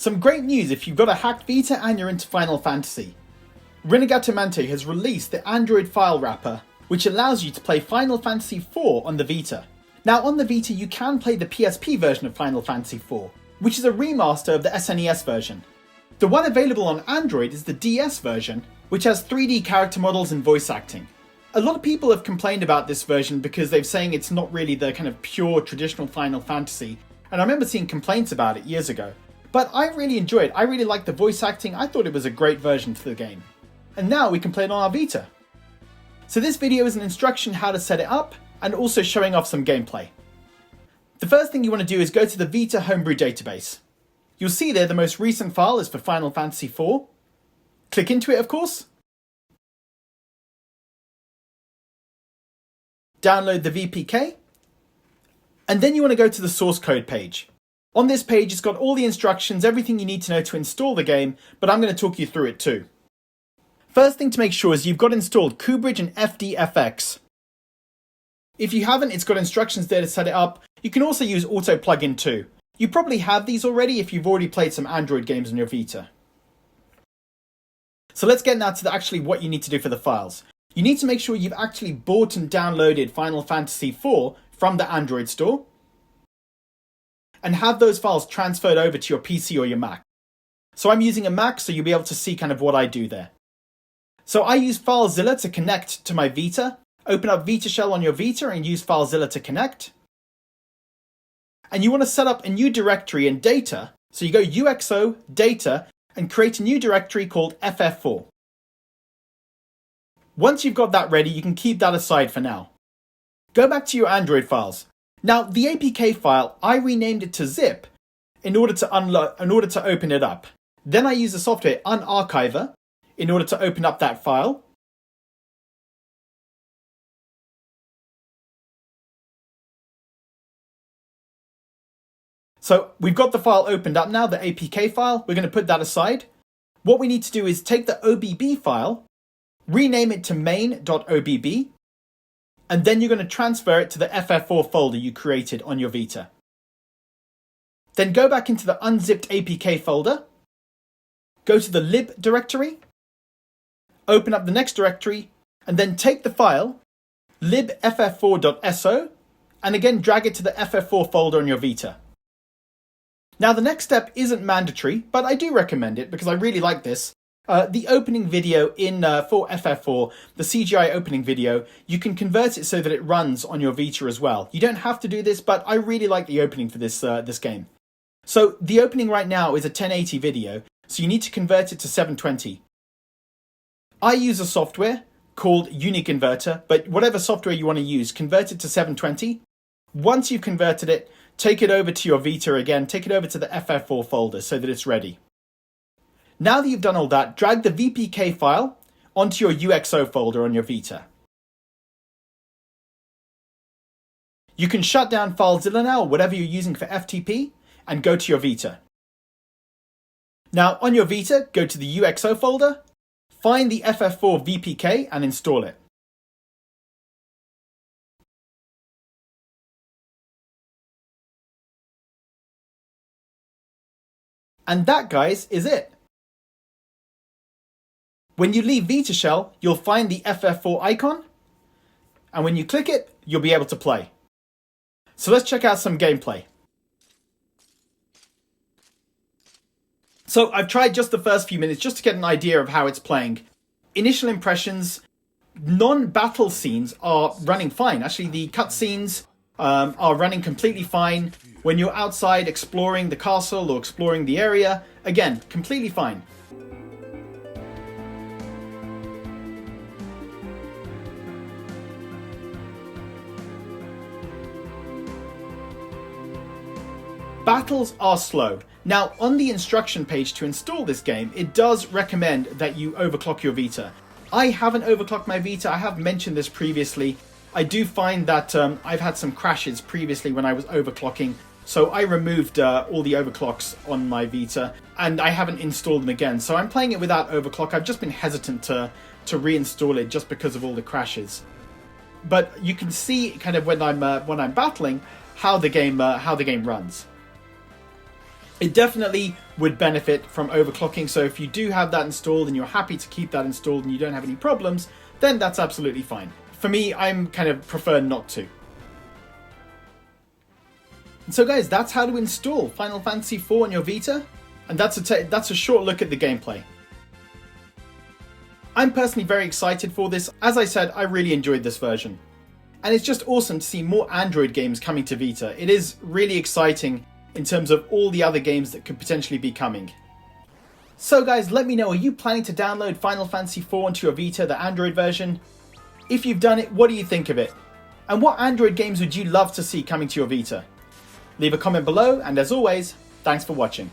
Some great news if you've got a hacked Vita and you're into Final Fantasy. Rinnegatemante has released the Android file wrapper, which allows you to play Final Fantasy IV on the Vita. Now on the Vita you can play the PSP version of Final Fantasy IV, which is a remaster of the SNES version. The one available on Android is the DS version, which has 3D character models and voice acting. A lot of people have complained about this version because they're saying it's not really the kind of pure traditional Final Fantasy, and I remember seeing complaints about it years ago. But I really enjoyed it. I really liked the voice acting. I thought it was a great version for the game. And now we can play it on our Vita. So this video is an instruction how to set it up and also showing off some gameplay. The first thing you want to do is go to the Vita Homebrew database. You'll see there the most recent file is for Final Fantasy IV. Click into it, of course. Download the VPK. And then you want to go to the source code page. On this page, it's got all the instructions, everything you need to know to install the game, but I'm going to talk you through it too. First thing to make sure is you've got installed Kubridge and FDFX. If you haven't, it's got instructions there to set it up. You can also use Auto Plugin too. You probably have these already if you've already played some Android games on your Vita. So let's get now to actually what you need to do for the files. You need to make sure you've actually bought and downloaded Final Fantasy IV from the Android store, and have those files transferred over to your PC or your Mac. So I'm using a Mac, so you'll be able to see kind of what I do there. So I use FileZilla to connect to my Vita. Open up Vita Shell on your Vita and use FileZilla to connect. And you want to set up a new directory in data. So you go UXO, data, and create a new directory called FF4. Once you've got that ready, you can keep that aside for now. Go back to your Android files. Now, the APK file, I renamed it to zip in order to open it up. Then I use the software Unarchiver in order to open up that file. So we've got the file opened up now, the APK file. We're going to put that aside. What we need to do is take the OBB file, rename it to main.obb, and then you're going to transfer it to the FF4 folder you created on your Vita. Then go back into the unzipped APK folder, go to the lib directory, open up the next directory, and then take the file, libff4.so, and again drag it to the FF4 folder on your Vita. Now the next step isn't mandatory, but I do recommend it because I really like this. The opening video for FF4, the CGI opening video, you can convert it so that it runs on your Vita as well. You don't have to do this, but I really like the opening for this game. So the opening right now is a 1080 video, so you need to convert it to 720. I use a software called UniConverter, but whatever software you want to use, convert it to 720. Once you've converted it, take it over to your Vita again, take it over to the FF4 folder so that it's ready. Now that you've done all that, drag the VPK file onto your UXO folder on your Vita. You can shut down FileZilla now, or whatever you're using for FTP, and go to your Vita. Now on your Vita, go to the UXO folder, find the FF4 VPK and install it. And that, guys, is it. When you leave Vita Shell, you'll find the FF4 icon, and when you click it, you'll be able to play. So let's check out some gameplay. So I've tried just the first few minutes just to get an idea of how it's playing. Initial impressions, non-battle scenes are running fine. Actually, the cutscenes are running completely fine. When you're outside exploring the castle or exploring the area, again, completely fine. Battles are slow. Now, on the instruction page to install this game, it does recommend that you overclock your Vita. I haven't overclocked my Vita. I have mentioned this previously. I do find that I've had some crashes previously when I was overclocking, so I removed all the overclocks on my Vita, and I haven't installed them again. So I'm playing it without overclock. I've just been hesitant to reinstall it just because of all the crashes. But you can see kind of when I'm battling how the game runs. It definitely would benefit from overclocking, so if you do have that installed and you're happy to keep that installed and you don't have any problems, then that's absolutely fine. For me, I'm kind of prefer not to. And so guys, that's how to install Final Fantasy IV on your Vita, and that's a short look at the gameplay. I'm personally very excited for this. As I said, I really enjoyed this version. And it's just awesome to see more Android games coming to Vita. It is really exciting in terms of all the other games that could potentially be coming. So guys, let me know, are you planning to download Final Fantasy IV onto your Vita, the Android version? If you've done it, what do you think of it? And what Android games would you love to see coming to your Vita? Leave a comment below, and as always, thanks for watching.